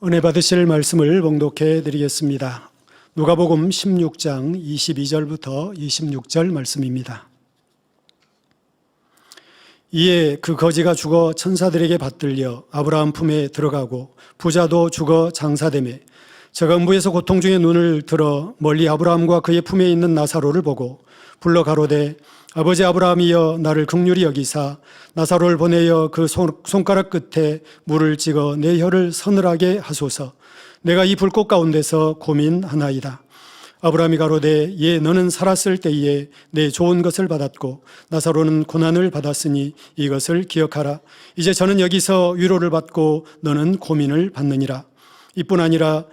은혜 받으실 말씀을 봉독해 드리겠습니다. 누가복음 16장 22절부터 26절 말씀입니다. 이에 그 거지가 죽어 천사들에게 받들려 아브라함 품에 들어가고 부자도 죽어 장사되매 저가 음부에서 고통 중에 눈을 들어 멀리 아브라함과 그의 품에 있는 나사로를 보고 불러 가로되 아버지 아브라함이여 나를 긍휼히 여기사 나사로를 보내어 그 손가락 끝에 물을 찍어 내 혀를 서늘하게 하소서. 내가 이 불꽃 가운데서 고민하나이다. 아브라함이 가로되 예 너는 살았을 때에 내 좋은 것을 받았고 나사로는 고난을 받았으니 이것을 기억하라. 이제 저는 여기서 위로를 받고 너는 고민을 받느니라. 이뿐 아니라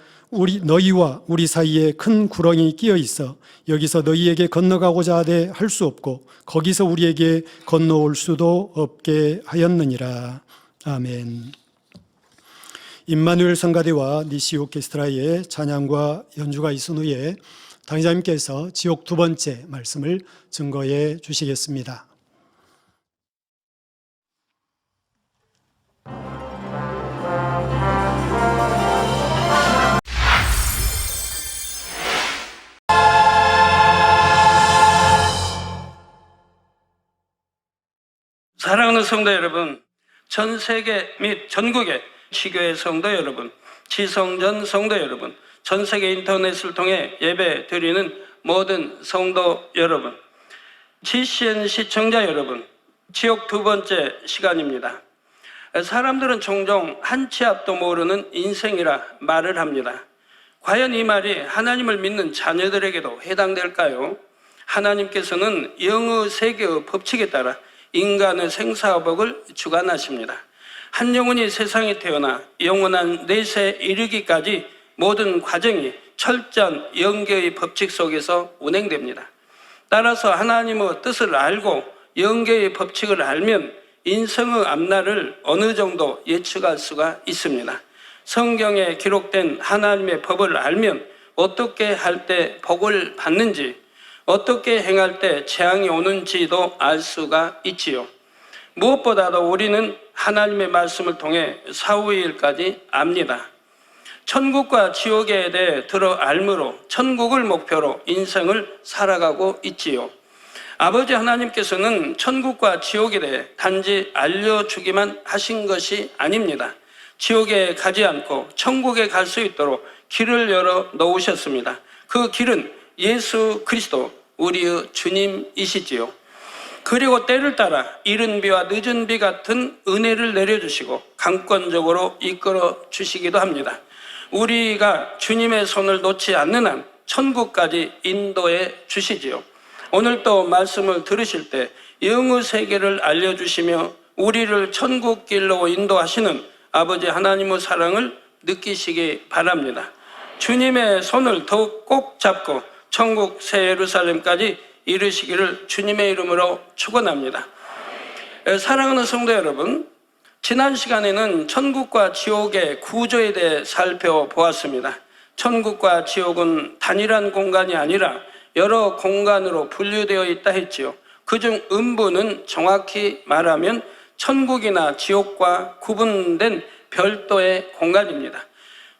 너희와 우리 사이에 큰 구렁이 끼어 있어 여기서 너희에게 건너가고자 하되 할 수 없고 거기서 우리에게 건너올 수도 없게 하였느니라. 아멘. 임마누엘 성가대와 니시 오케스트라의 찬양과 연주가 있은 후에 당회자님께서 지옥 두 번째 말씀을 증거해 주시겠습니다. 사랑하는 성도 여러분, 전 세계 및 전국의 지교회 성도 여러분, 지성전 성도 여러분, 전 세계 인터넷을 통해 예배 드리는 모든 성도 여러분, GCN 시청자 여러분, 지옥 두 번째 시간입니다. 사람들은 종종 한 치 앞도 모르는 인생이라 말을 합니다. 과연 이 말이 하나님을 믿는 자녀들에게도 해당될까요? 하나님께서는 영의 세계의 법칙에 따라 인간의 생사화복을 주관하십니다. 한 영혼이 세상에 태어나 영원한 내세에 이르기까지 모든 과정이 철저한 영계의 법칙 속에서 운행됩니다. 따라서 하나님의 뜻을 알고 영계의 법칙을 알면 인생의 앞날을 어느 정도 예측할 수가 있습니다. 성경에 기록된 하나님의 법을 알면 어떻게 할 때 복을 받는지, 어떻게 행할 때 재앙이 오는지도 알 수가 있지요. 무엇보다도 우리는 하나님의 말씀을 통해 사후의 일까지 압니다. 천국과 지옥에 대해 들어 알므로 천국을 목표로 인생을 살아가고 있지요. 아버지 하나님께서는 천국과 지옥에 대해 단지 알려주기만 하신 것이 아닙니다. 지옥에 가지 않고 천국에 갈 수 있도록 길을 열어 놓으셨습니다. 그 길은 예수 그리스도 우리의 주님이시지요. 그리고 때를 따라 이른 비와 늦은 비 같은 은혜를 내려주시고 강권적으로 이끌어 주시기도 합니다. 우리가 주님의 손을 놓지 않는 한 천국까지 인도해 주시지요. 오늘 또 말씀을 들으실 때 영의 세계를 알려주시며 우리를 천국 길로 인도하시는 아버지 하나님의 사랑을 느끼시기 바랍니다. 주님의 손을 더욱 꼭 잡고 천국 새 예루살렘까지 이르시기를 주님의 이름으로 축원합니다. 사랑하는 성도 여러분, 지난 시간에는 천국과 지옥의 구조에 대해 살펴보았습니다. 천국과 지옥은 단일한 공간이 아니라 여러 공간으로 분류되어 있다 했지요. 그중 음부는 정확히 말하면 천국이나 지옥과 구분된 별도의 공간입니다.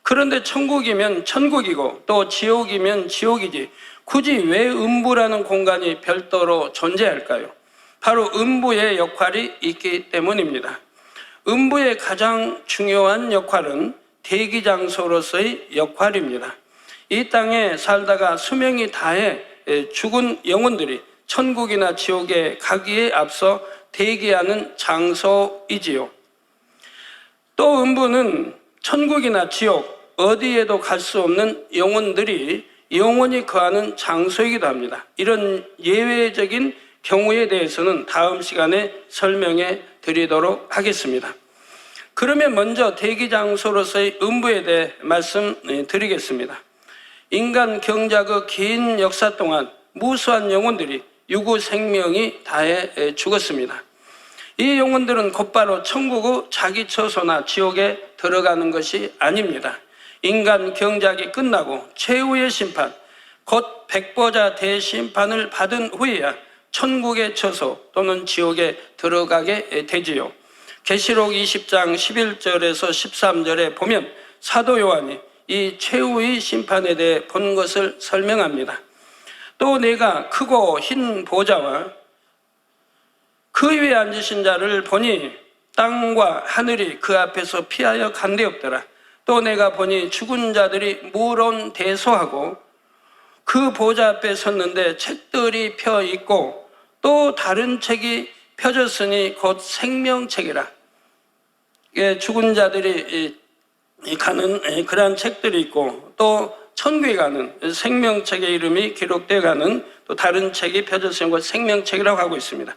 그런데 천국이면 천국이고 또 지옥이면 지옥이지 굳이 왜 음부라는 공간이 별도로 존재할까요? 바로 음부의 역할이 있기 때문입니다. 음부의 가장 중요한 역할은 대기장소로서의 역할입니다. 이 땅에 살다가 수명이 다해 죽은 영혼들이 천국이나 지옥에 가기에 앞서 대기하는 장소이지요. 또 음부는 천국이나 지옥 어디에도 갈 수 없는 영혼들이 영원히 거하는 장소이기도 합니다. 이런 예외적인 경우에 대해서는 다음 시간에 설명해 드리도록 하겠습니다. 그러면 먼저 대기장소로서의 음부에 대해 말씀드리겠습니다. 인간 경작의 긴 역사 동안 무수한 영혼들이 유구 생명이 다해 죽었습니다. 이 영혼들은 곧바로 천국의 자기 처소나 지옥에 들어가는 것이 아닙니다. 인간 경작이 끝나고 최후의 심판, 곧 백보자 대심판을 받은 후에야 천국의 처소 또는 지옥에 들어가게 되지요. 계시록 20장 11절에서 13절에 보면 사도 요한이 이 최후의 심판에 대해 본 것을 설명합니다. 또 내가 크고 흰 보좌와 그 위에 앉으신 자를 보니 땅과 하늘이 그 앞에서 피하여 간데 없더라. 또 내가 보니 죽은 자들이 물론대소하고 그 보좌 앞에 섰는데 책들이 펴 있고 또 다른 책이 펴졌으니 곧 생명책이라. 죽은 자들이 가는 그러한 책들이 있고 또 천국에 가는 생명책의 이름이 기록되어 가는 또 다른 책이 펴졌으니 곧 생명책이라고 하고 있습니다.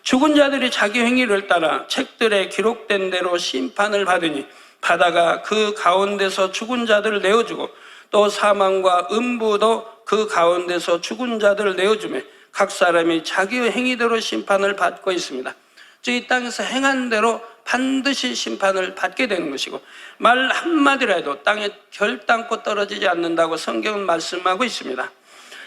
죽은 자들이 자기 행위를 따라 책들에 기록된 대로 심판을 받으니 바다가 그 가운데서 죽은 자들을 내어주고 또 사망과 음부도 그 가운데서 죽은 자들을 내어주며 각 사람이 자기의 행위대로 심판을 받고 있습니다. 즉 이 땅에서 행한 대로 반드시 심판을 받게 되는 것이고 말 한마디라도 땅에 결단코 떨어지지 않는다고 성경은 말씀하고 있습니다.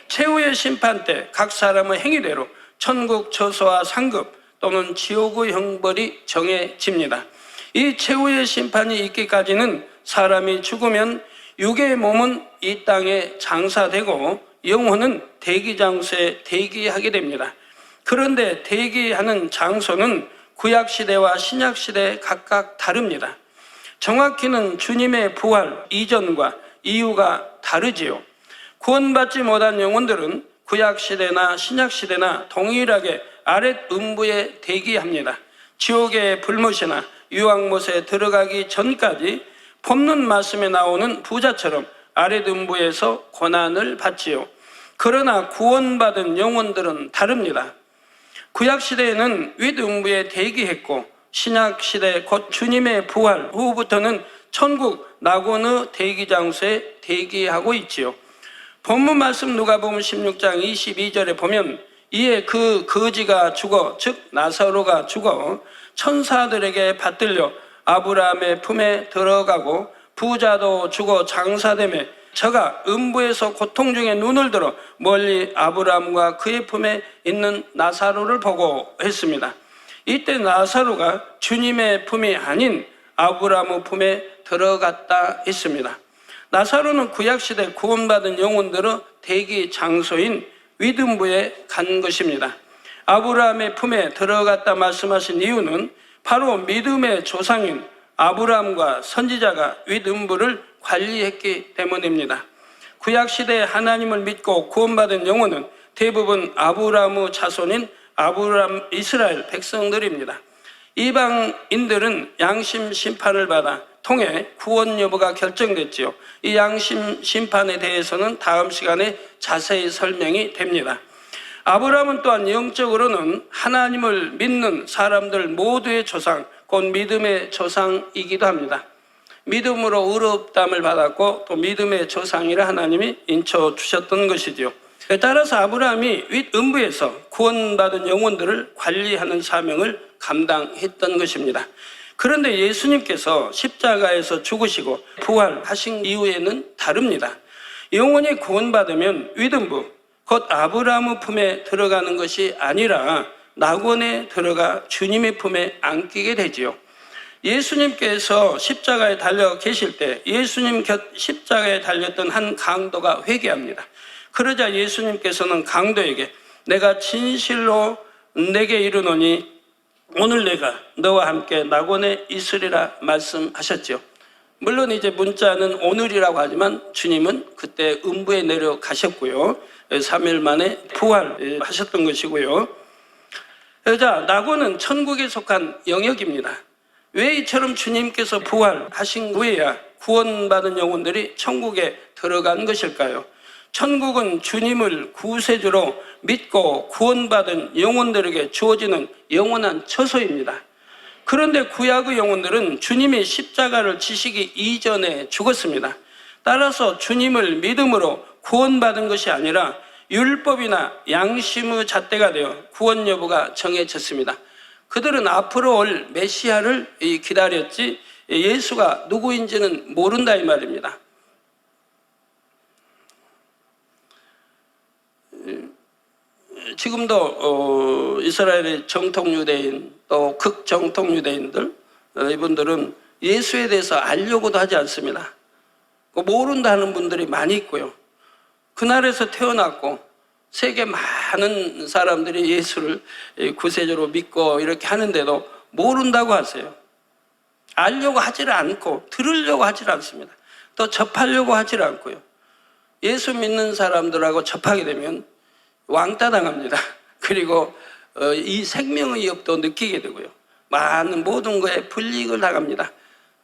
최후의 심판 때 각 사람의 행위대로 천국 처소와 상급 또는 지옥의 형벌이 정해집니다. 이 최후의 심판이 있기까지는 사람이 죽으면 육의 몸은 이 땅에 장사되고 영혼은 대기장소에 대기하게 됩니다. 그런데 대기하는 장소는 구약시대와 신약시대 각각 다릅니다. 정확히는 주님의 부활 이전과 이후가 다르지요. 구원받지 못한 영혼들은 구약시대나 신약시대나 동일하게 아랫 음부에 대기합니다. 지옥의 불못이나 유황못에 들어가기 전까지 법론 말씀에 나오는 부자처럼 아랫 음부에서 고난을 받지요. 그러나 구원받은 영혼들은 다릅니다. 구약시대에는 윗음부에 대기했고 신약시대 곧 주님의 부활 후부터는 천국 낙원의 대기장소에 대기하고 있지요. 본문 말씀 누가복음 16장 22절에 보면 이에 그 거지가 죽어 즉 나사로가 죽어 천사들에게 받들려 아브라함의 품에 들어가고 부자도 죽어 장사되매 저가 음부에서 고통 중에 눈을 들어 멀리 아브라함과 그의 품에 있는 나사로를 보고 했습니다. 이때 나사로가 주님의 품이 아닌 아브라함의 품에 들어갔다 했습니다. 나사로는 구약시대 구원받은 영혼들의 대기 장소인 윗음부에 간 것입니다. 아브라함의 품에 들어갔다 말씀하신 이유는 바로 믿음의 조상인 아브라함과 선지자가 윗음부를 관리했기 때문입니다. 구약시대에 하나님을 믿고 구원받은 영혼은 대부분 아브라함의 자손인 아브라함 이스라엘 백성들입니다. 이방인들은 양심 심판을 받아 통해 구원 여부가 결정됐지요. 이 양심 심판에 대해서는 다음 시간에 자세히 설명이 됩니다. 아브라함은 또한 영적으로는 하나님을 믿는 사람들 모두의 조상, 곧 믿음의 조상이기도 합니다. 믿음으로 의롭다함을 받았고 또 믿음의 조상이라 하나님이 인쳐 주셨던 것이지요. 따라서 아브라함이 윗음부에서 구원받은 영혼들을 관리하는 사명을 감당했던 것입니다. 그런데 예수님께서 십자가에서 죽으시고 부활하신 이후에는 다릅니다. 영혼이 구원받으면 윗음부, 곧 아브라함의 품에 들어가는 것이 아니라 낙원에 들어가 주님의 품에 안기게 되지요. 예수님께서 십자가에 달려 계실 때 예수님 곁 십자가에 달렸던 한 강도가 회개합니다. 그러자 예수님께서는 강도에게 내가 진실로 내게 이르노니 오늘 내가 너와 함께 낙원에 있으리라 말씀하셨죠. 물론 이제 문자는 오늘이라고 하지만 주님은 그때 음부에 내려가셨고요. 3일 만에 부활하셨던 것이고요. 자, 낙원은 천국에 속한 영역입니다. 왜 이처럼 주님께서 부활하신 후에야 구원받은 영혼들이 천국에 들어간 것일까요? 천국은 주님을 구세주로 믿고 구원받은 영혼들에게 주어지는 영원한 처소입니다. 그런데 구약의 영혼들은 주님이 십자가를 지시기 이전에 죽었습니다. 따라서 주님을 믿음으로 구원받은 것이 아니라 율법이나 양심의 잣대가 되어 구원 여부가 정해졌습니다. 그들은 앞으로 올 메시아를 기다렸지 예수가 누구인지는 모른다 이 말입니다. 지금도 이스라엘의 정통 유대인 또 극정통 유대인들 이분들은 예수에 대해서 알려고도 하지 않습니다. 모른다는 분들이 많이 있고요. 그날에서 태어났고 세계 많은 사람들이 예수를 구세주로 믿고 이렇게 하는데도 모른다고 하세요. 알려고 하지를 않고 들으려고 하질 않습니다. 또 접하려고 하질 않고요. 예수 믿는 사람들하고 접하게 되면 왕따 당합니다. 그리고 이 생명의 위협도 느끼게 되고요. 많은 모든 거에 불이익을 당합니다.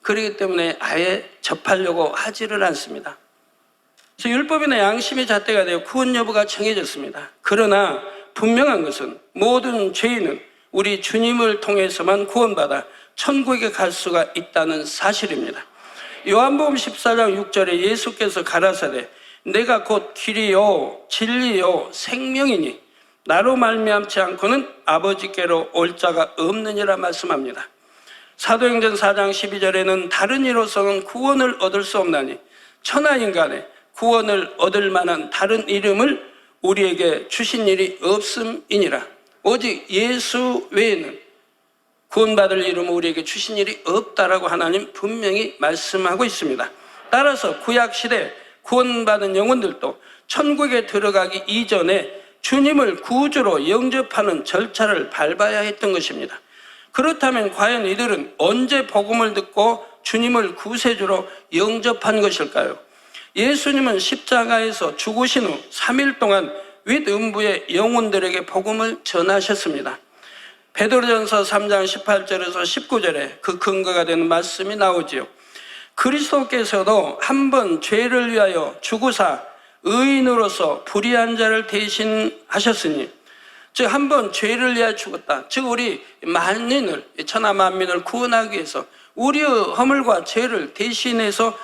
그렇기 때문에 아예 접하려고 하지를 않습니다. 그래서 율법이나 양심의 잣대가 되어 구원 여부가 정해졌습니다. 그러나 분명한 것은 모든 죄인은 우리 주님을 통해서만 구원받아 천국에 갈 수가 있다는 사실입니다. 요한복음 14장 6절에 예수께서 가라사대 내가 곧 길이요 진리요 생명이니 나로 말미암지 않고는 아버지께로 올 자가 없느니라 말씀합니다. 사도행전 4장 12절에는 다른 이로서는 구원을 얻을 수 없나니 천하인간의 구원을 얻을 만한 다른 이름을 우리에게 주신 일이 없음이니라. 오직 예수 외에는 구원받을 이름을 우리에게 주신 일이 없다라고 하나님 분명히 말씀하고 있습니다. 따라서 구약시대 구원받은 영혼들도 천국에 들어가기 이전에 주님을 구주로 영접하는 절차를 밟아야 했던 것입니다. 그렇다면 과연 이들은 언제 복음을 듣고 주님을 구세주로 영접한 것일까요? 예수님은 십자가에서 죽으신 후 3일 동안 윗음부의 영혼들에게 복음을 전하셨습니다. 베드로전서 3장 18절에서 19절에 그 근거가 되는 말씀이 나오지요. 그리스도께서도 한 번 죄를 위하여 죽으사 의인으로서 불의한 자를 대신하셨으니 즉 한 번 죄를 위하여 죽었다. 즉 우리 만인을 천하 만민을 구원하기 위해서 우리의 허물과 죄를 대신해서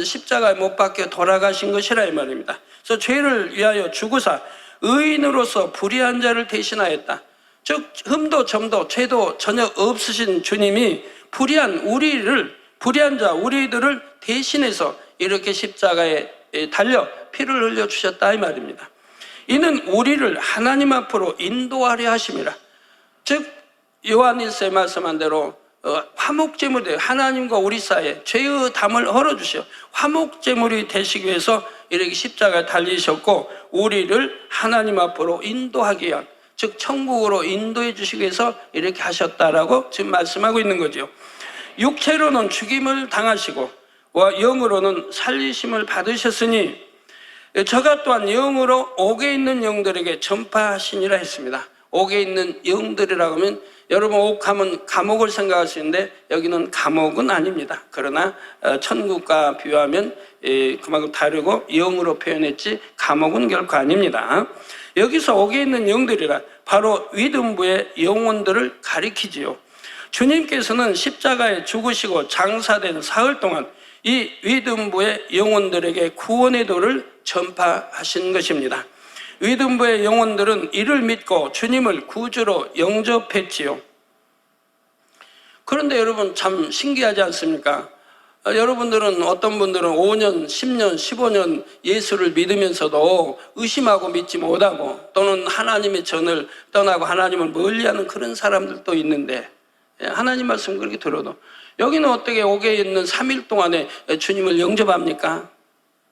십자가에 못 박혀 돌아가신 것이라 이 말입니다. 그래서 죄를 위하여 죽으사 의인으로서 불의한 자를 대신하였다. 즉 흠도 점도 죄도 전혀 없으신 주님이 불의한 자 우리들을 대신해서 이렇게 십자가에 달려 피를 흘려 주셨다 이 말입니다. 이는 우리를 하나님 앞으로 인도하려 하심이라. 즉 요한일서에 말씀한 대로 화목제물이 하나님과 우리 사이에 죄의 담을 헐어주시어 화목제물이 되시기 위해서 이렇게 십자가에 달리셨고 우리를 하나님 앞으로 인도하기 위한 즉 천국으로 인도해 주시기 위해서 이렇게 하셨다라고 지금 말씀하고 있는 거죠. 육체로는 죽임을 당하시고 영으로는 살리심을 받으셨으니 저가 또한 영으로 옥에 있는 영들에게 전파하시니라 했습니다. 옥에 있는 영들이라고 하면 여러분 옥하면 감옥을 생각하시는데 여기는 감옥은 아닙니다. 그러나 천국과 비유하면 그만큼 다르고 영으로 표현했지 감옥은 결코 아닙니다. 여기서 옥에 있는 영들이라 바로 윗음부의 영혼들을 가리키지요. 주님께서는 십자가에 죽으시고 장사된 사흘 동안 이 윗음부의 영혼들에게 구원의 도를 전파하신 것입니다. 윗음부의 영혼들은 이를 믿고 주님을 구주로 영접했지요. 그런데 여러분 참 신기하지 않습니까? 여러분들은 어떤 분들은 5년, 10년, 15년 예수를 믿으면서도 의심하고 믿지 못하고 또는 하나님의 전을 떠나고 하나님을 멀리하는 그런 사람들도 있는데 하나님 말씀 그렇게 들어도 여기는 어떻게 옥에 있는 3일 동안에 주님을 영접합니까?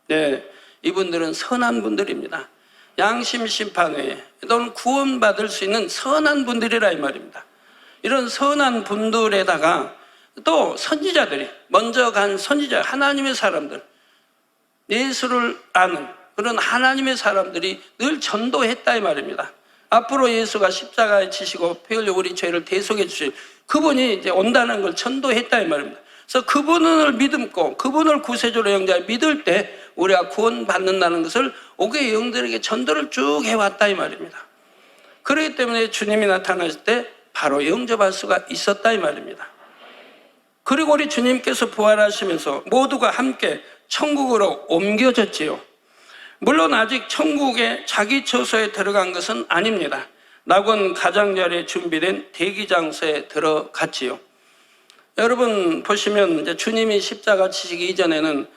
네, 이분들은 선한 분들입니다. 양심 심판에 또는 구원받을 수 있는 선한 분들이라 이 말입니다. 이런 선한 분들에다가 또 선지자들이 먼저 간 선지자 하나님의 사람들 예수를 아는 그런 하나님의 사람들이 늘 전도했다 이 말입니다. 앞으로 예수가 십자가에 지시고 피 흘려 우리 죄를 대속해 주실 그분이 이제 온다는 걸 전도했다 이 말입니다. 그래서 그분을 믿음고 그분을 구세주로 영접해 믿을 때 우리가 구원받는다는 것을 옥의 영들에게 전도를 쭉 해왔다 이 말입니다. 그렇기 때문에 주님이 나타나실 때 바로 영접할 수가 있었다 이 말입니다. 그리고 우리 주님께서 부활하시면서 모두가 함께 천국으로 옮겨졌지요. 물론 아직 천국에 자기 처소에 들어간 것은 아닙니다. 낙원 가장자리에 준비된 대기장소에 들어갔지요. 여러분 보시면 이제 주님이 십자가 지시기 이전에는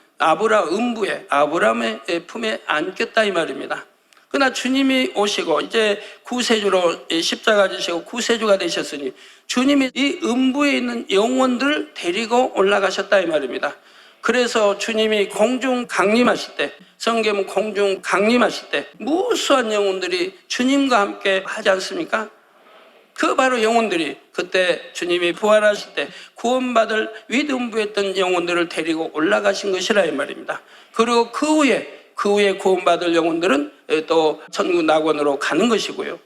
아브라함의 품에 안겼다 이 말입니다. 그러나 주님이 오시고 이제 구세주로 십자가 지시고 구세주가 되셨으니 주님이 이 음부에 있는 영혼들을 데리고 올라가셨다 이 말입니다. 그래서 주님이 공중 강림하실 때, 성경 공중 강림하실 때 무수한 영혼들이 주님과 함께 하지 않습니까? 그 바로 영혼들이 그때 주님이 부활하실 때 구원받을 위등부했던 영혼들을 데리고 올라가신 것이라 이 말입니다. 그리고 그 후에 구원받을 영혼들은 또 천국 낙원으로 가는 것이고요.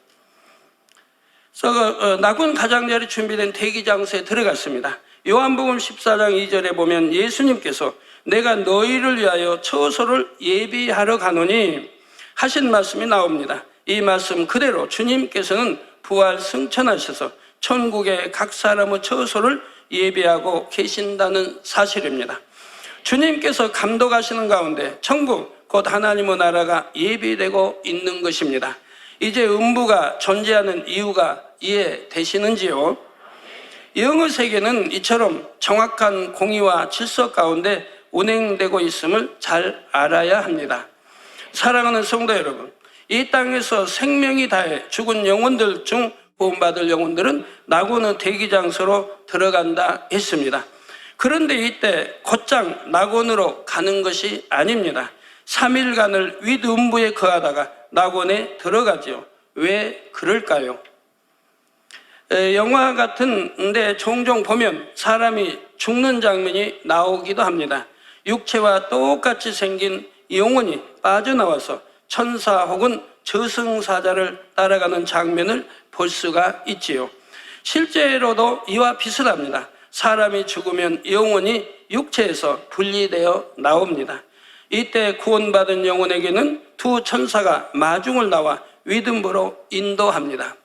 그래서 낙원 가장자리 준비된 대기 장소에 들어갔습니다. 요한복음 14장 2절에 보면 예수님께서 내가 너희를 위하여 처소를 예비하러 가노니 하신 말씀이 나옵니다. 이 말씀 그대로 주님께서는 부활 승천하셔서 천국의 각 사람의 처소를 예비하고 계신다는 사실입니다. 주님께서 감독하시는 가운데 천국 곧 하나님의 나라가 예비되고 있는 것입니다. 이제 음부가 존재하는 이유가 이해되시는지요? 영의 세계는 이처럼 정확한 공의와 질서 가운데 운행되고 있음을 잘 알아야 합니다. 사랑하는 성도 여러분, 이 땅에서 생명이 다해 죽은 영혼들 중 구원받을 영혼들은 낙원의 대기장소로 들어간다 했습니다. 그런데 이때 곧장 낙원으로 가는 것이 아닙니다. 3일간을 윗음부에 거하다가 낙원에 들어가지요. 왜 그럴까요? 영화 같은데 종종 보면 사람이 죽는 장면이 나오기도 합니다. 육체와 똑같이 생긴 영혼이 빠져나와서 천사 혹은 저승사자를 따라가는 장면을 볼 수가 있지요. 실제로도 이와 비슷합니다. 사람이 죽으면 영혼이 육체에서 분리되어 나옵니다. 이때 구원받은 영혼에게는 두 천사가 마중을 나와 위등부로 인도합니다.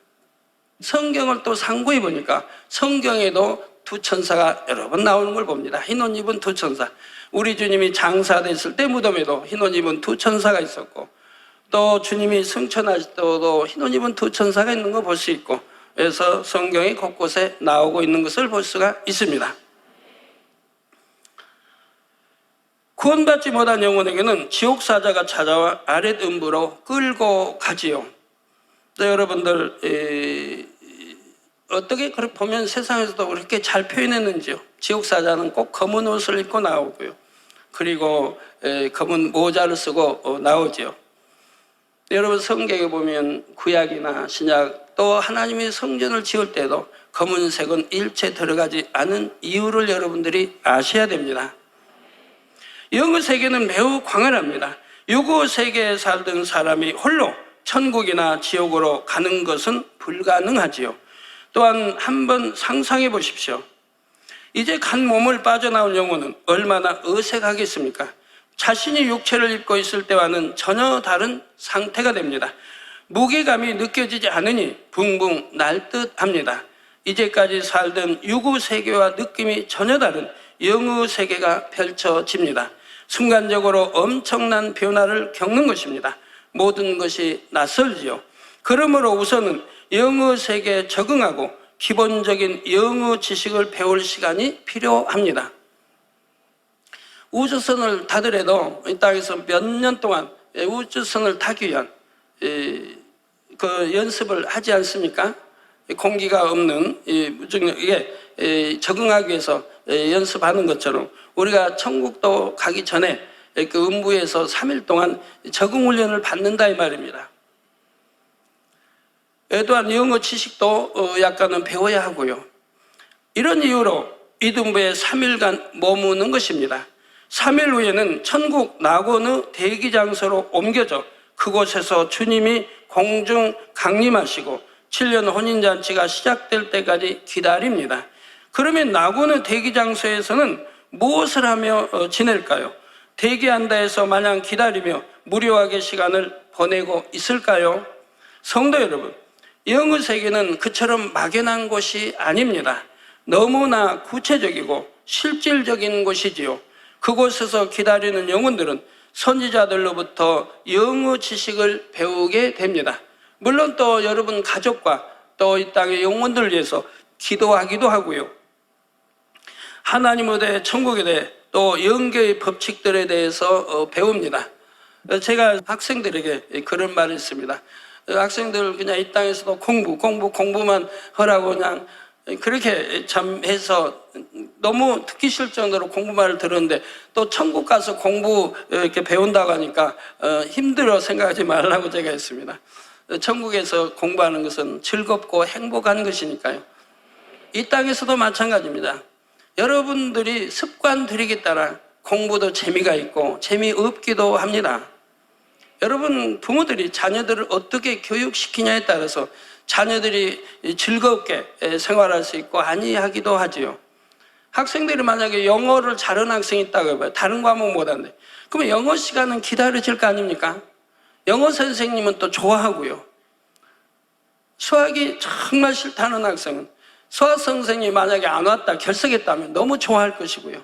성경을 또 상고해 보니까 성경에도 두 천사가 여러 번 나오는 걸 봅니다. 흰 옷 입은 두 천사. 우리 주님이 장사됐을 때 무덤에도 흰 옷 입은 두 천사가 있었고, 또 주님이 승천하실 때도 흰 옷 입은 두 천사가 있는 거 볼 수 있고, 그래서 성경이 곳곳에 나오고 있는 것을 볼 수가 있습니다. 구원받지 못한 영혼에게는 지옥사자가 찾아와 아랫음부로 끌고 가지요. 또 여러분들 어떻게 그렇게 보면 세상에서도 그렇게 잘 표현했는지요. 지옥사자는 꼭 검은 옷을 입고 나오고요. 그리고 검은 모자를 쓰고 나오지요. 여러분 성경에 보면 구약이나 신약 또 하나님의 성전을 지을 때도 검은색은 일체 들어가지 않은 이유를 여러분들이 아셔야 됩니다. 영의 세계는 매우 광활합니다. 육의 세계에 살던 사람이 홀로 천국이나 지옥으로 가는 것은 불가능하지요. 또한 한번 상상해 보십시오. 이제 간 몸을 빠져나온 영혼은 얼마나 어색하겠습니까? 자신이 육체를 입고 있을 때와는 전혀 다른 상태가 됩니다. 무게감이 느껴지지 않으니 붕붕 날 듯합니다. 이제까지 살던 육의 세계와 느낌이 전혀 다른 영의 세계가 펼쳐집니다. 순간적으로 엄청난 변화를 겪는 것입니다. 모든 것이 낯설지요. 그러므로 우선은 영의 세계에 적응하고 기본적인 영의 지식을 배울 시간이 필요합니다. 우주선을 타더라도 이 땅에서 몇 년 동안 우주선을 타기 위한 그 연습을 하지 않습니까? 공기가 없는 무중력에 적응하기 위해서 연습하는 것처럼 우리가 천국도 가기 전에 그 음부에서 3일 동안 적응 훈련을 받는다 이 말입니다. 또한 영어 지식도 약간은 배워야 하고요. 이런 이유로 이등부에 3일간 머무는 것입니다. 3일 후에는 천국 낙원의 대기 장소로 옮겨져 그곳에서 주님이 공중 강림하시고 7년 혼인잔치가 시작될 때까지 기다립니다. 그러면 낙원의 대기 장소에서는 무엇을 하며 지낼까요? 대기한다 해서 마냥 기다리며 무료하게 시간을 보내고 있을까요? 성도 여러분, 영의 세계는 그처럼 막연한 곳이 아닙니다. 너무나 구체적이고 실질적인 곳이지요. 그곳에서 기다리는 영혼들은 선지자들로부터 영의 지식을 배우게 됩니다. 물론 또 여러분 가족과 또 이 땅의 영혼들을 위해서 기도하기도 하고요. 하나님에 대해, 천국에 대해, 또 영계의 법칙들에 대해서 배웁니다. 제가 학생들에게 그런 말을 했습니다. 학생들 그냥 이 땅에서도 공부만 하라고 그냥 그렇게 참 해서 너무 듣기 싫을 정도로 공부만을 들었는데 또 천국 가서 공부 이렇게 배운다고 하니까 힘들어 생각하지 말라고 제가 했습니다. 천국에서 공부하는 것은 즐겁고 행복한 것이니까요. 이 땅에서도 마찬가지입니다. 여러분들이 습관 들이기 따라 공부도 재미가 있고 재미없기도 합니다. 여러분 부모들이 자녀들을 어떻게 교육시키냐에 따라서 자녀들이 즐겁게 생활할 수 있고 아니하기도 하지요. 학생들이 만약에 영어를 잘하는 학생이 있다고 해봐요. 다른 과목 못하는데. 그러면 영어 시간은 기다려질 거 아닙니까? 영어 선생님은 또 좋아하고요. 수학이 정말 싫다는 학생은 수학 선생님이 만약에 안 왔다 결석했다면 너무 좋아할 것이고요.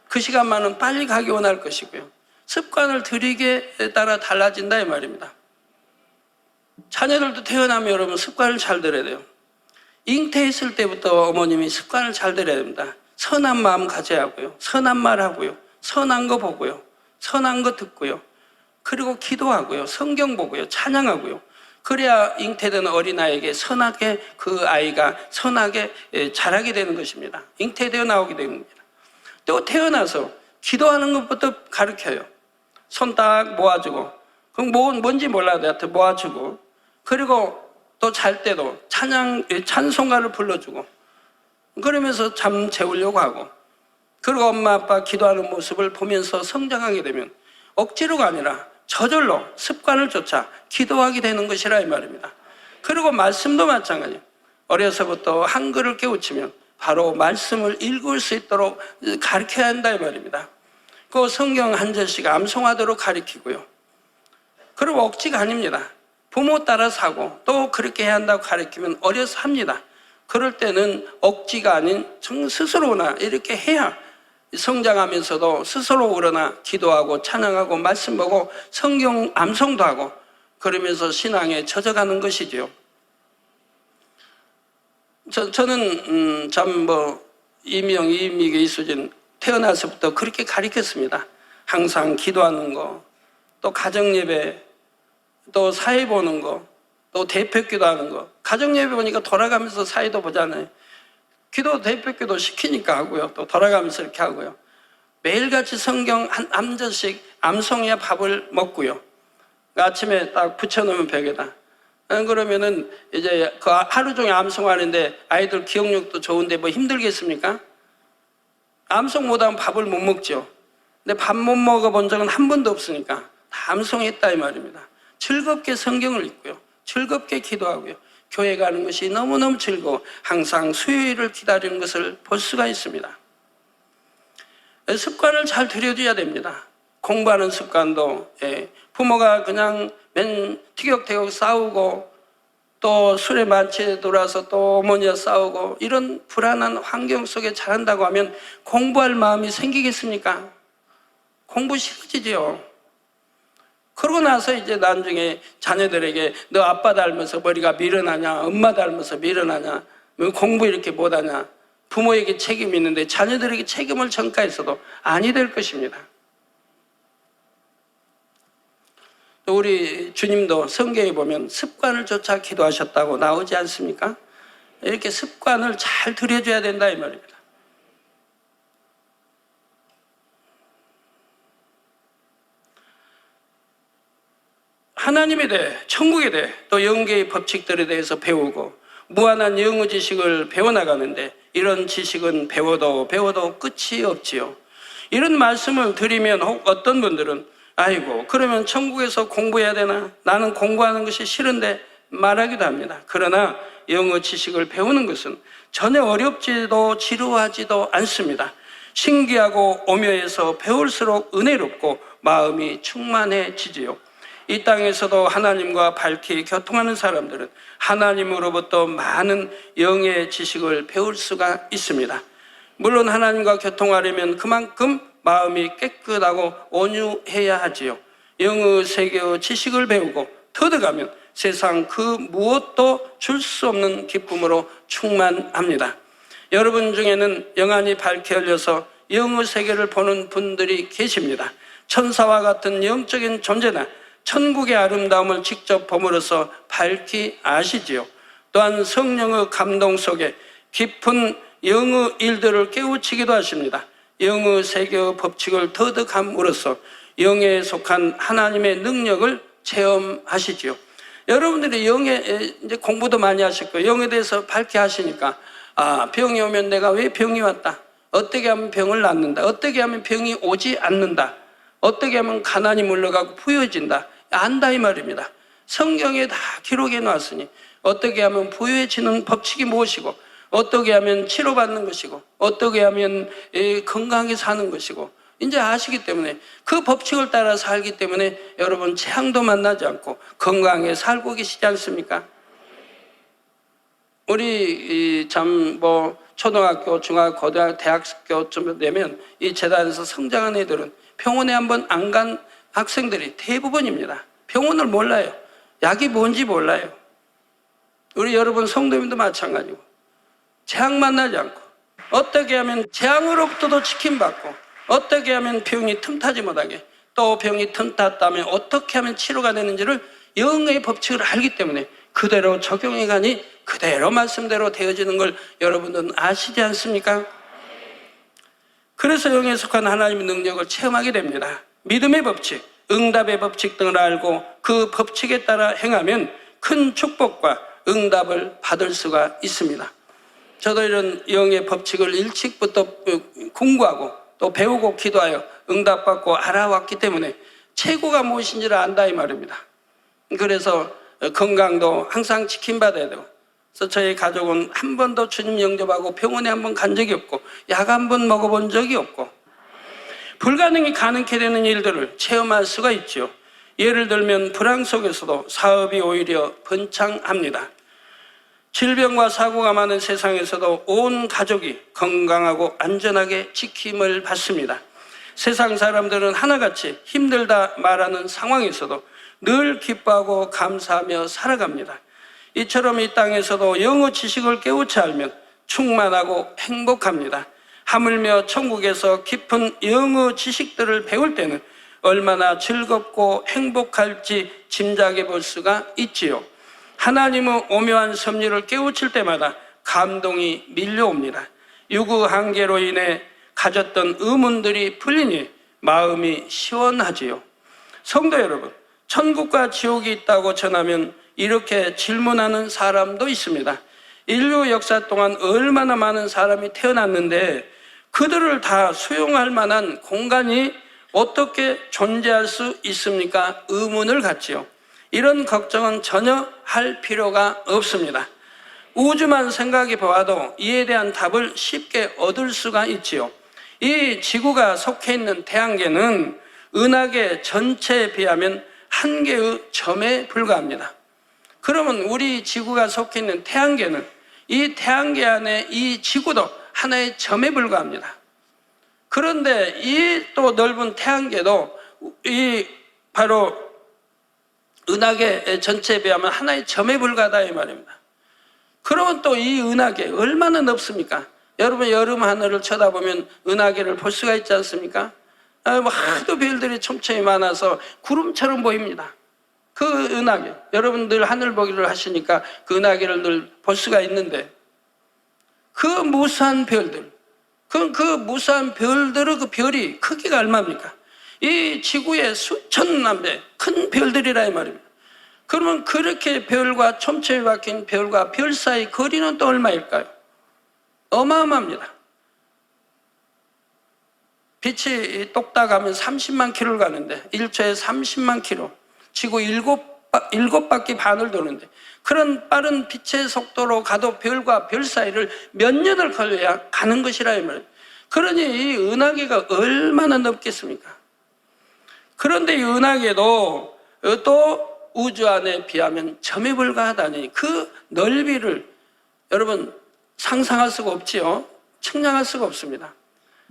그 시간만은 빨리 가기 원할 것이고요. 습관을 들이게 따라 달라진다 이 말입니다. 자녀들도 태어나면 여러분 습관을 잘 들여야 돼요. 잉태했을 때부터 어머님이 습관을 잘 들여야 됩니다. 선한 마음 가져야 하고요. 선한 말 하고요. 선한 거 보고요. 선한 거 듣고요. 그리고 기도하고요. 성경 보고요. 찬양하고요. 그래야 잉태된 어린아이에게 선하게 그 아이가 선하게 자라게 되는 것입니다. 잉태되어 나오게 되는 겁니다. 또 태어나서 기도하는 것부터 가르쳐요. 손 딱 모아주고 그럼 뭔지 몰라도 하여튼 모아주고 그리고 또 잘 때도 찬송가를 불러주고 그러면서 잠 재우려고 하고 그리고 엄마 아빠 기도하는 모습을 보면서 성장하게 되면 억지로가 아니라 저절로 습관을 쫓아 기도하게 되는 것이라 이 말입니다. 그리고 말씀도 마찬가지예요. 어려서부터 한글을 깨우치면 바로 말씀을 읽을 수 있도록 가르쳐야 한다 이 말입니다. 그 성경 한 절씩 암송하도록 가르치고요. 그리고 억지가 아닙니다. 부모 따라서 하고 또 그렇게 해야 한다고 가르치면 어려서 합니다. 그럴 때는 억지가 아닌 스스로나 이렇게 해야 성장하면서도 스스로 우러나 기도하고 찬양하고 말씀 보고 성경 암송도 하고 그러면서 신앙에 젖어가는 것이지요. 저는 참 이명, 이미기, 이수진 태어나서부터 그렇게 가르쳤습니다. 항상 기도하는 거, 또 가정예배, 또 사회 보는 거, 또 대표기도 하는 거. 가정예배 보니까 돌아가면서 사회도 보잖아요. 기도 대표기도 시키니까 하고요. 또 돌아가면서 이렇게 하고요. 매일같이 성경 한 절씩 암송해야 밥을 먹고요. 아침에 딱 붙여놓으면 벽에다. 그러면은 이제 그 하루 종일 암송하는데 아이들 기억력도 좋은데 뭐 힘들겠습니까? 암송 못하면 밥을 못 먹죠. 근데 밥 못 먹어본 적은 한 번도 없으니까 다 암송했다 이 말입니다. 즐겁게 성경을 읽고요. 즐겁게 기도하고요. 교회 가는 것이 너무너무 즐거워 항상 수요일을 기다리는 것을 볼 수가 있습니다. 습관을 잘 들여줘야 됩니다. 공부하는 습관도 부모가 그냥 맨 티격태격 싸우고 또 술에 만취해 돌아서 또 어머니와 싸우고 이런 불안한 환경 속에 자란다고 하면 공부할 마음이 생기겠습니까? 공부 싫어지죠. 그러고 나서 이제 나중에 자녀들에게 너 아빠 닮아서 머리가 미련하냐, 엄마 닮아서 미련하냐, 왜 공부 이렇게 못하냐, 부모에게 책임이 있는데 자녀들에게 책임을 전가해서도 아니 될 것입니다. 또 우리 주님도 성경에 보면 습관을 쫓아 기도하셨다고 나오지 않습니까? 이렇게 습관을 잘 들여줘야 된다 이 말입니다. 하나님에 대해, 천국에 대해, 또 영계의 법칙들에 대해서 배우고 무한한 영어 지식을 배워나가는데 이런 지식은 배워도 끝이 없지요. 이런 말씀을 드리면 혹 어떤 분들은 아이고 그러면 천국에서 공부해야 되나? 나는 공부하는 것이 싫은데 말하기도 합니다. 그러나 영어 지식을 배우는 것은 전혀 어렵지도 지루하지도 않습니다. 신기하고 오묘해서 배울수록 은혜롭고 마음이 충만해지지요. 이 땅에서도 하나님과 밝히 교통하는 사람들은 하나님으로부터 많은 영의 지식을 배울 수가 있습니다. 물론 하나님과 교통하려면 그만큼 마음이 깨끗하고 온유해야 하지요. 영의 세계의 지식을 배우고 터득하면 세상 그 무엇도 줄 수 없는 기쁨으로 충만합니다. 여러분 중에는 영안이 밝게 열려서 영의 세계를 보는 분들이 계십니다. 천사와 같은 영적인 존재나 천국의 아름다움을 직접 봄으로써 밝히 아시지요. 또한 성령의 감동 속에 깊은 영의 일들을 깨우치기도 하십니다. 영의 세계의 법칙을 터득함으로써 영에 속한 하나님의 능력을 체험하시지요. 여러분들이 영에 이제 공부도 많이 하셨고 영에 대해서 밝게 하시니까 병이 오면 내가 왜 병이 왔다, 어떻게 하면 병을 낫는다, 어떻게 하면 병이 오지 않는다, 어떻게 하면 가난이 물러가고 부유해진다, 안다 이 말입니다. 성경에 다 기록해 놨으니 어떻게 하면 부유해지는 법칙이 무엇이고, 어떻게 하면 치료받는 것이고, 어떻게 하면 건강하게 사는 것이고 이제 아시기 때문에 그 법칙을 따라 살기 때문에 여러분 재앙도 만나지 않고 건강하게 살고 계시지 않습니까? 우리 참 초등학교, 중학교, 고등학교, 대학교쯤 되면 이 재단에서 성장한 애들은 병원에 한번 안 간 학생들이 대부분입니다. 병원을 몰라요. 약이 뭔지 몰라요. 우리 여러분 성도님도 마찬가지고 재앙 만나지 않고 어떻게 하면 재앙으로부터도 지킴받고 어떻게 하면 병이 틈타지 못하게, 또 병이 틈탔다면 어떻게 하면 치료가 되는지를 영의 법칙을 알기 때문에 그대로 적용해 가니 그대로 말씀대로 되어지는 걸 여러분들은 아시지 않습니까? 그래서 영에 속한 하나님의 능력을 체험하게 됩니다. 믿음의 법칙, 응답의 법칙 등을 알고 그 법칙에 따라 행하면 큰 축복과 응답을 받을 수가 있습니다. 저도 이런 영의 법칙을 일찍부터 공부하고 또 배우고 기도하여 응답받고 알아왔기 때문에 최고가 무엇인지를 안다 이 말입니다. 그래서 건강도 항상 지킴받아야 되고, 그래서 저희 가족은 한 번도 주님 영접하고 병원에 한 번 간 적이 없고 약 한 번 먹어본 적이 없고, 불가능이 가능케 되는 일들을 체험할 수가 있죠. 예를 들면 불황 속에서도 사업이 오히려 번창합니다. 질병과 사고가 많은 세상에서도 온 가족이 건강하고 안전하게 지킴을 받습니다. 세상 사람들은 하나같이 힘들다 말하는 상황에서도 늘 기뻐하고 감사하며 살아갑니다. 이처럼 이 땅에서도 영의 지식을 깨우쳐 알면 충만하고 행복합니다. 하물며 천국에서 깊은 영의 지식들을 배울 때는 얼마나 즐겁고 행복할지 짐작해 볼 수가 있지요. 하나님의 오묘한 섭리를 깨우칠 때마다 감동이 밀려옵니다. 유구 한계로 인해 가졌던 의문들이 풀리니 마음이 시원하지요. 성도 여러분, 천국과 지옥이 있다고 전하면 이렇게 질문하는 사람도 있습니다. 인류 역사 동안 얼마나 많은 사람이 태어났는데 그들을 다 수용할 만한 공간이 어떻게 존재할 수 있습니까? 의문을 갖지요. 이런 걱정은 전혀 할 필요가 없습니다. 우주만 생각해 보아도 이에 대한 답을 쉽게 얻을 수가 있지요. 이 지구가 속해 있는 태양계는 은하계 전체에 비하면 한 개의 점에 불과합니다. 그러면 우리 지구가 속해 있는 태양계는 이 태양계 안에 이 지구도 하나의 점에 불과합니다. 그런데 이 또 넓은 태양계도 이 바로 은하계 전체에 비하면 하나의 점에 불과하다 이 말입니다. 그러면 또 이 은하계 얼마나 넓습니까? 여러분 여름 하늘을 쳐다보면 은하계를 볼 수가 있지 않습니까? 하도 별들이 촘촘히 많아서 구름처럼 보입니다. 그 은하계, 여러분들 하늘 보기를 하시니까 그 은하계를 늘 볼 수가 있는데 그 무수한 별들, 그 무수한 별들의 그 별이 크기가 얼마입니까? 이 지구의 수천만 배 큰 별들이라 이 말입니다. 그러면 그렇게 별과 촘촘히 박힌 별과 별 사이 거리는 또 얼마일까요? 어마어마합니다. 빛이 똑딱 가면 30만 킬로를 가는데 1초에 30만 킬로, 지구 7바퀴 반을 도는데 그런 빠른 빛의 속도로 가도 별과 별 사이를 몇 년을 걸려야 가는 것이라 이 말이에요. 그러니 이 은하계가 얼마나 넓겠습니까? 그런데 이 은하계도 또 우주 안에 비하면 점에 불과하다니 그 넓이를 여러분 상상할 수가 없지요. 측량할 수가 없습니다.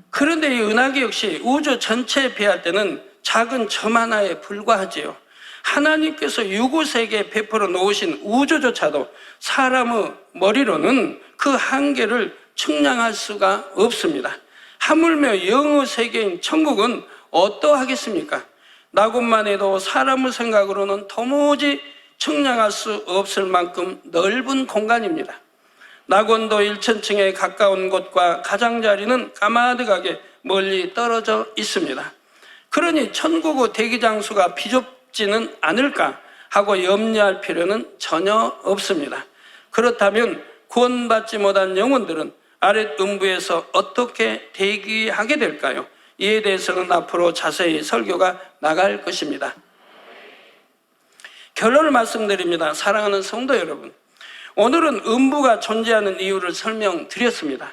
그런데 이 은하계 역시 우주 전체에 비할 때는 작은 점 하나에 불과하지요. 하나님께서 유구세계에 베풀어 놓으신 우주조차도 사람의 머리로는 그 한계를 측량할 수가 없습니다. 하물며 영의 세계인 천국은 어떠하겠습니까? 나 것만 해도 사람의 생각으로는 도무지 측량할 수 없을 만큼 넓은 공간입니다. 낙원도 1천층에 가까운 곳과 가장자리는 까마득하게 멀리 떨어져 있습니다. 그러니 천국의 대기장소가 비좁지는 않을까 하고 염려할 필요는 전혀 없습니다. 그렇다면 구원받지 못한 영혼들은 아랫 음부에서 어떻게 대기하게 될까요? 이에 대해서는 앞으로 자세히 설교가 나갈 것입니다. 결론을 말씀드립니다. 사랑하는 성도 여러분, 오늘은 음부가 존재하는 이유를 설명드렸습니다.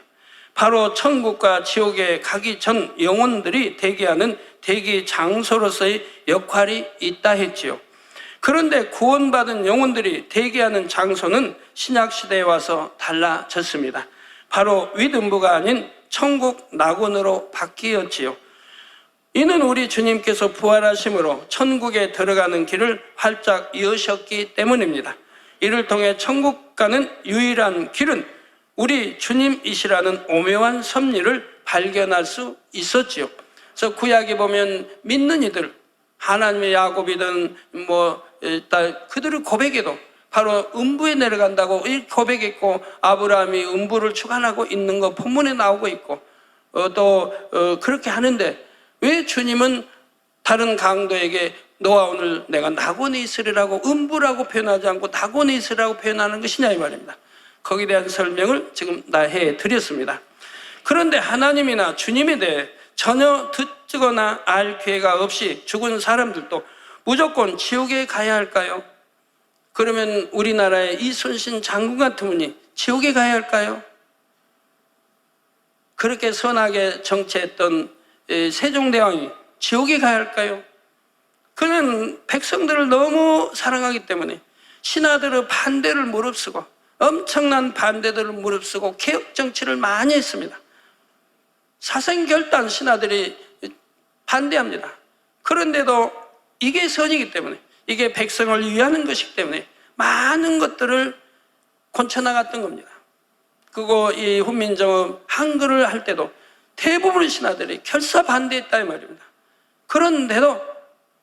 바로 천국과 지옥에 가기 전 영혼들이 대기하는 대기 장소로서의 역할이 있다 했지요. 그런데 구원받은 영혼들이 대기하는 장소는 신약시대에 와서 달라졌습니다. 바로 윗음부가 아닌 천국 낙원으로 바뀌었지요. 이는 우리 주님께서 부활하심으로 천국에 들어가는 길을 활짝 여셨기 때문입니다. 이를 통해 천국 가는 유일한 길은 우리 주님이시라는 오묘한 섭리를 발견할 수 있었지요. 그래서 구약에 보면 믿는 이들, 하나님의 야곱이든 그들의 고백에도 바로 음부에 내려간다고 고백했고, 아브라함이 음부를 주관하고 있는 거 본문에 나오고 있고, 그렇게 하는데 왜 주님은 다른 강도에게 너와 오늘 내가 낙원에 있으리라고 음부라고 표현하지 않고 낙원에 있으리라고 표현하는 것이냐 이 말입니다. 거기에 대한 설명을 지금 다 해드렸습니다. 그런데 하나님이나 주님에 대해 전혀 듣거나 알 기회가 없이 죽은 사람들도 무조건 지옥에 가야 할까요? 그러면 우리나라의 이순신 장군 같은 분이 지옥에 가야 할까요? 그렇게 선하게 정치했던 세종대왕이 지옥에 가야 할까요? 그는 백성들을 너무 사랑하기 때문에 신하들의 반대를 무릅쓰고 엄청난 반대들을 무릅쓰고 개혁 정치를 많이 했습니다. 사생결단 신하들이 반대합니다. 그런데도 이게 선이기 때문에, 이게 백성을 위하는 것이기 때문에 많은 것들을 고쳐나갔던 겁니다. 그리고 이 훈민정음 한글을 할 때도 대부분의 신하들이 결사 반대했다 이 말입니다. 그런데도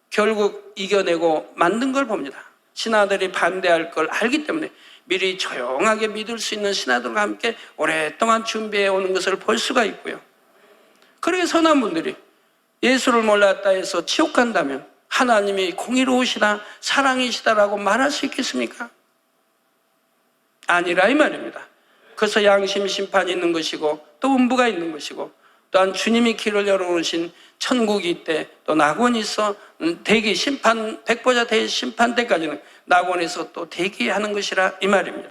결국 이겨내고 만든 걸 봅니다. 신하들이 반대할 걸 알기 때문에 미리 조용하게 믿을 수 있는 신하들과 함께 오랫동안 준비해 오는 것을 볼 수가 있고요. 그렇게 선한 분들이 예수를 몰랐다 해서 지옥 간다면 하나님이 공의로우시다, 사랑이시다라고 말할 수 있겠습니까? 아니라 이 말입니다. 그래서 양심 심판이 있는 것이고 또 음부가 있는 것이고, 또한 주님이 길을 열어놓으신 천국이 있대, 또 낙원이 있어 대기 심판, 백보자 대기 심판 때까지는 낙원에서 또 대기하는 것이라 이 말입니다.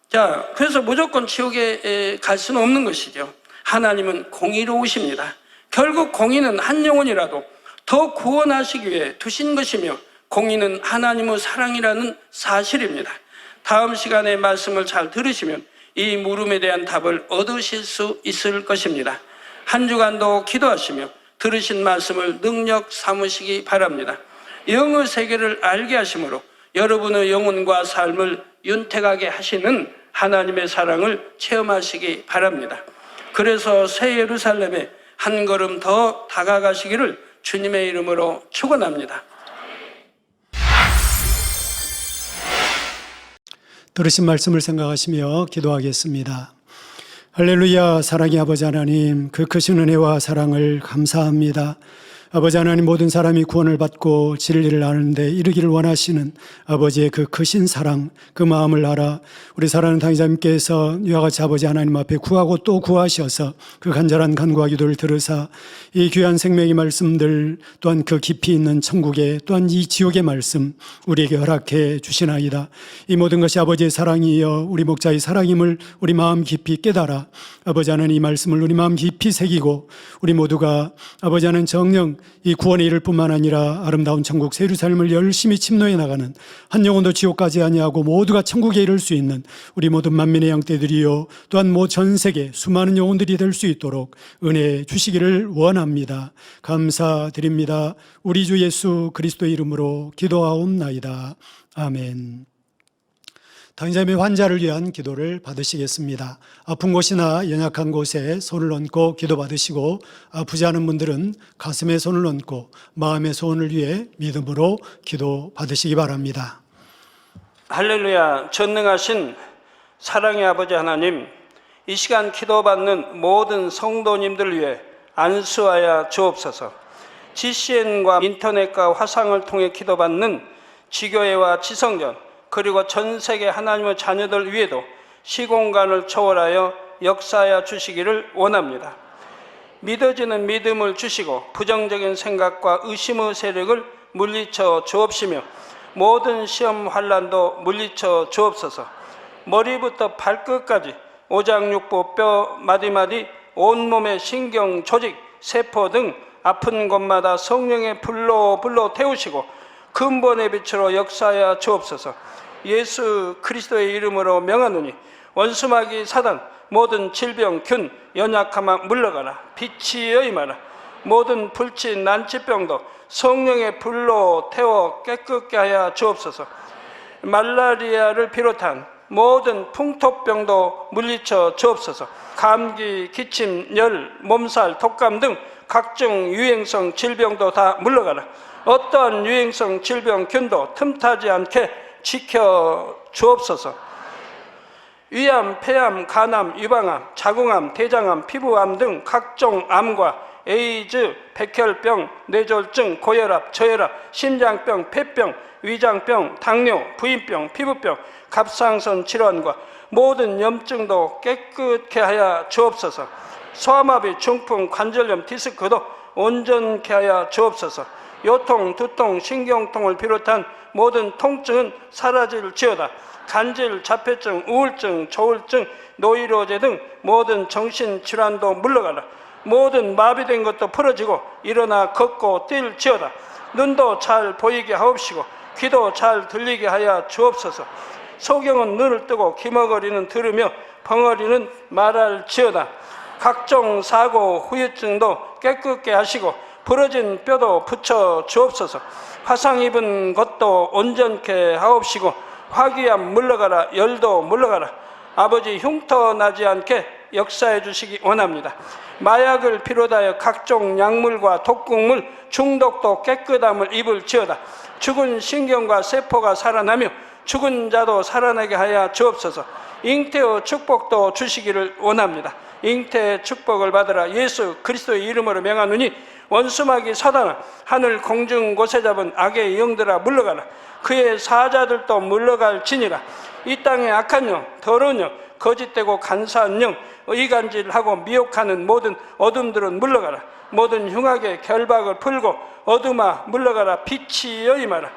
자, 그래서 무조건 지옥에 갈 수는 없는 것이죠. 하나님은 공의로우십니다. 결국 공의는 한 영혼이라도 더 구원하시기 위해 두신 것이며, 공의는 하나님의 사랑이라는 사실입니다. 다음 시간에 말씀을 잘 들으시면 이 물음에 대한 답을 얻으실 수 있을 것입니다. 한 주간도 기도하시며 들으신 말씀을 능력 삼으시기 바랍니다. 영의 세계를 알게 하심으로 여러분의 영혼과 삶을 윤택하게 하시는 하나님의 사랑을 체험하시기 바랍니다. 그래서 새 예루살렘에 한 걸음 더 다가가시기를 주님의 이름으로 축원합니다. 들으신 말씀을 생각하시며 기도하겠습니다. 할렐루야. 사랑의 아버지 하나님, 그 크신 은혜와 사랑을 감사합니다. 아버지 하나님, 모든 사람이 구원을 받고 진리를 아는데 이르기를 원하시는 아버지의 그 크신 사랑, 그 마음을 알아 우리 사랑하는 당회자님께서 이와 같이 아버지 하나님 앞에 구하고 또 구하셔서 그 간절한 간구와 기도를 들으사 이 귀한 생명의 말씀들, 또한 그 깊이 있는 천국의, 또한 이 지옥의 말씀 우리에게 허락해 주시나이다. 이 모든 것이 아버지의 사랑이여 우리 목자의 사랑임을 우리 마음 깊이 깨달아 아버지 하나님 이 말씀을 우리 마음 깊이 새기고, 우리 모두가 아버지 하나님 정녕 이 구원의 일을 뿐만 아니라 아름다운 천국 새 예루살렘을 열심히 침노해 나가는, 한 영혼도 지옥 가지 아니하고 모두가 천국에 이를 수 있는 우리 모든 만민의 양떼들이요, 또한 전 세계 수많은 영혼들이 될 수 있도록 은혜 주시기를 원합니다. 감사드립니다. 우리 주 예수 그리스도의 이름으로 기도하옵나이다. 아멘. 당장의 환자를 위한 기도를 받으시겠습니다. 아픈 곳이나 연약한 곳에 손을 얹고 기도 받으시고, 아프지 않은 분들은 가슴에 손을 얹고 마음의 소원을 위해 믿음으로 기도 받으시기 바랍니다. 할렐루야. 전능하신 사랑의 아버지 하나님, 이 시간 기도받는 모든 성도님들 위해 안수하여 주옵소서. GCN과 인터넷과 화상을 통해 기도받는 지교회와 지성전, 그리고 전 세계 하나님의 자녀들 위에도 시공간을 초월하여 역사하여 주시기를 원합니다. 믿어지는 믿음을 주시고 부정적인 생각과 의심의 세력을 물리쳐 주옵시며 모든 시험 환난도 물리쳐 주옵소서. 머리부터 발끝까지 오장육부 뼈 마디마디 온몸의 신경 조직 세포 등 아픈 곳마다 성령의 불로 태우시고 근본의 빛으로 역사하여 주옵소서. 예수 그리스도의 이름으로 명하노니 원수마귀 사단 모든 질병 균 연약함아 물러가라. 빛이 임하라. 모든 불치 난치병도 성령의 불로 태워 깨끗게 하여 주옵소서. 말라리아를 비롯한 모든 풍토병도 물리쳐 주옵소서. 감기, 기침, 열, 몸살, 독감 등 각종 유행성 질병도 다 물러가라. 어떠한 유행성 질병 균도 틈타지 않게 지켜 주옵소서. 위암, 폐암, 간암, 유방암, 자궁암, 대장암, 피부암 등 각종 암과 에이즈, 백혈병, 뇌졸중, 고혈압, 저혈압, 심장병, 폐병, 위장병, 당뇨, 부인병, 피부병, 갑상선 질환과 모든 염증도 깨끗게 하여 주옵소서. 소아마비, 중풍, 관절염, 디스크도 온전케 하여 주옵소서. 요통, 두통, 신경통을 비롯한 모든 통증은 사라질지어다. 간질, 자폐증, 우울증, 조울증, 노이로제 등 모든 정신질환도 물러가라. 모든 마비된 것도 풀어지고 일어나 걷고 뛸지어다. 눈도 잘 보이게 하옵시고 귀도 잘 들리게 하여 주옵소서. 소경은 눈을 뜨고 기머거리는 들으며 벙어리는 말할지어다. 각종 사고, 후유증도 깨끗게 하시고 부러진 뼈도 붙여 주옵소서. 화상 입은 것도 온전케 하옵시고 화기암 물러가라. 열도 물러가라. 아버지 흉터 나지 않게 역사해 주시기 원합니다. 마약을 비롯하여 각종 약물과 독극물 중독도 깨끗함을 입을지어다. 죽은 신경과 세포가 살아나며 죽은 자도 살아나게 하여 주옵소서. 잉태의 축복도 주시기를 원합니다. 잉태의 축복을 받으라. 예수 그리스도의 이름으로 명하노니 원수마귀 사단아, 하늘 공중 곳에 잡은 악의 영들아 물러가라. 그의 사자들도 물러갈지니라. 이 땅의 악한 영, 더러운 영, 거짓되고 간사한 영, 이간질하고 미혹하는 모든 어둠들은 물러가라. 모든 흉악의 결박을 풀고 어둠아 물러가라. 빛이 임하라.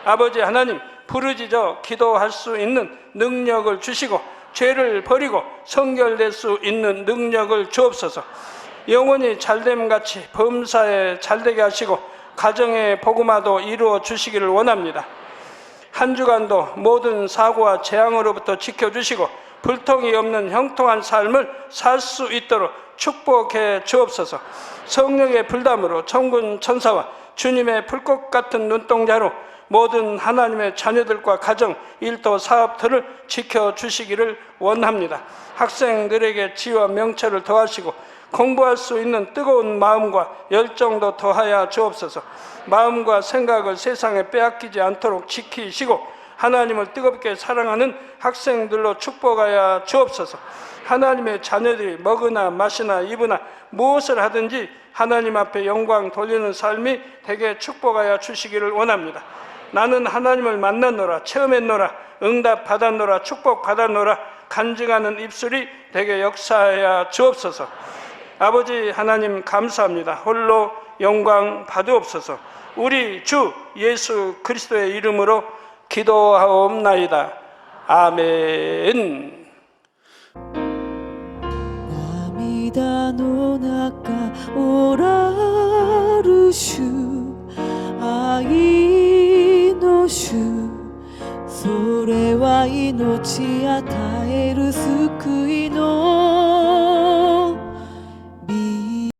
아버지 하나님, 부르짖어 기도할 수 있는 능력을 주시고 죄를 버리고 성결될 수 있는 능력을 주옵소서. 영원히 잘됨같이 범사에 잘되게 하시고 가정의 복음화도 이루어 주시기를 원합니다. 한 주간도 모든 사고와 재앙으로부터 지켜주시고 불통이 없는 형통한 삶을 살 수 있도록 축복해 주옵소서. 성령의 불담으로 천군 천사와 주님의 불꽃 같은 눈동자로 모든 하나님의 자녀들과 가정, 일도, 사업들을 지켜주시기를 원합니다. 학생들에게 지혜와 명철을 더하시고 공부할 수 있는 뜨거운 마음과 열정도 더하여 주옵소서. 마음과 생각을 세상에 빼앗기지 않도록 지키시고 하나님을 뜨겁게 사랑하는 학생들로 축복하여 주옵소서. 하나님의 자녀들이 먹으나 마시나 입으나 무엇을 하든지 하나님 앞에 영광 돌리는 삶이 되게 축복하여 주시기를 원합니다. 나는 하나님을 만났노라, 체험했노라, 응답 받았노라, 축복 받았노라 간증하는 입술이 되게 역사하여 주옵소서. 아버지 하나님 감사합니다. 홀로 영광 받으옵소서. 우리 주 예수 그리스도의 이름으로 기도하옵나이다. 아멘. 涙の中おらる主愛の主それは命与える救いの